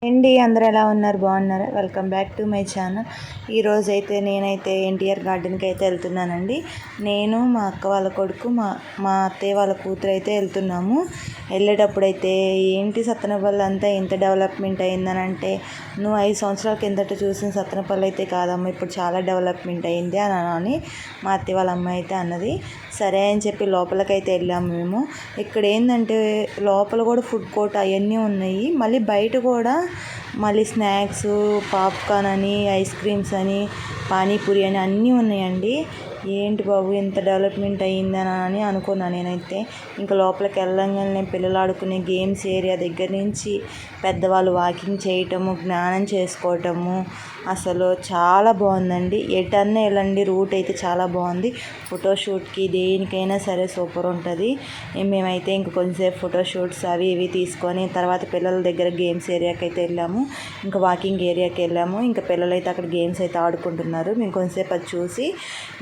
అండి అందరూ ఎలా ఉన్నారు? బాగున్నారా? Welcome back to my channel. ఈరోజు అయితే నేనైతే ఎన్టీఆర్ గార్డెన్కి అయితే వెళ్తున్నానండి. నేను మా అక్క వాళ్ళ కొడుకు మా అత్తయ్య వాళ్ళ కూతురు అయితే వెళ్తున్నాము. వెళ్ళేటప్పుడు అయితే ఏంటి సత్తెనపల్లి అంతా ఇంత డెవలప్మెంట్ అయిందని అంటే, నువ్వు 5 సంవత్సరాల కిందట చూసిన సత్తెనపల్లి అయితే కాదమ్మా, ఇప్పుడు చాలా డెవలప్మెంట్ అయింది అని మా అత్తయ్య వాళ్ళ అమ్మాయి అయితే అన్నది. సరే అని చెప్పి లోపలికైతే వెళ్ళాము మేము. ఇక్కడ ఏంటంటే లోపల కూడా ఫుడ్ కోర్ట్ అవన్నీ ఉన్నాయి. మళ్ళీ బయట కూడా మళ్ళీ స్నాక్స్, పాప్కార్న్ అని, ఐస్ క్రీమ్స్ అని, పానీపూరి అని అన్నీ ఉన్నాయండి. ఏంటి బాబు ఇంత డెవలప్మెంట్ అయ్యిందని అనుకున్నాను నేనైతే. ఇంకా లోపలికి వెళ్ళంగానే పిల్లలు ఆడుకునే గేమ్స్ ఏరియా దగ్గర నుంచి పెద్దవాళ్ళు వాకింగ్ చేయటము, జ్ఞానం చేసుకోవటము, అసలు చాలా బాగుందండి. ఎటన్నా వెళ్ళండి, రూట్ అయితే చాలా బాగుంది. ఫోటోషూట్కి దేనికైనా సరే సూపర్ ఉంటుంది. మేమైతే ఇంక కొంచెంసేపు ఫోటోషూట్స్ అవి ఇవి తీసుకొని తర్వాత పిల్లల దగ్గర గేమ్స్ ఏరియాకి అయితే వెళ్ళాము. ఇంకా వాకింగ్ ఏరియాకి వెళ్ళాము. ఇంకా పిల్లలు అయితే అక్కడ గేమ్స్ అయితే ఆడుకుంటున్నారు. మేము కొంచెంసేపు అది చూసి,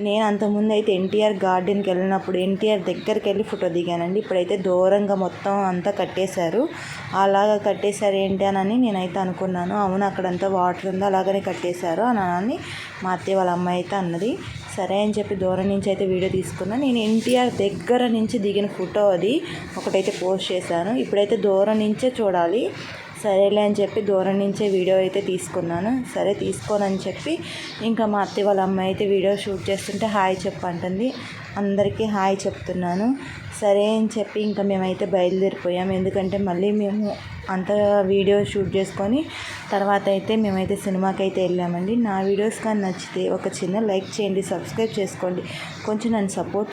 నేను అంతకుముందు అయితే ఎన్టీఆర్ గార్డెన్కి వెళ్ళినప్పుడు ఎన్టీఆర్ దగ్గరికి వెళ్ళి ఫోటో దిగానండి. ఇప్పుడైతే దూరంగా మొత్తం అంతా కట్టేశారు. అలాగా కట్టేశారు ఏంటి అని నేనైతే అనుకున్నాను. అవును, అక్కడంతా వాటర్ ఉంది, అలాగనే కట్టేశారు అని మా అత్తయ్య వాళ్ళ అమ్మాయి అయితే అన్నది. సరే అని చెప్పి దూరం నుంచి అయితే వీడియో తీసుకున్నాను. నేను ఎన్టీఆర్ దగ్గర నుంచి దిగిన ఫోటో అది ఒకటైతే పోస్ట్ చేశాను. ఇప్పుడైతే దూరం నుంచే చూడాలి. సరేలే అని చెప్పి దూరం నుంచే వీడియో అయితే తీసుకున్నాను. సరే తీసుకోనని చెప్పి ఇంకా మా అత్తయ్య వాళ్ళ అమ్మాయి అయితే వీడియో షూట్ చేస్తుంటే హాయ్ చెప్పంటుంది. అందరికీ హాయ్ చెప్తున్నాను. సరే అని చెప్పి ఇంకా మేమైతే బయలుదేరిపోయాము. ఎందుకంటే మళ్ళీ మేము అంత వీడియో షూట్ చేసుకొని తర్వాత అయితే మేమైతే సినిమాకి అయితే వెళ్ళామండి. నా వీడియోస్ కానీ నచ్చితే ఒక చిన్న లైక్ చేయండి, సబ్స్క్రైబ్ చేసుకోండి, కొంచెం నన్ను సపోర్ట్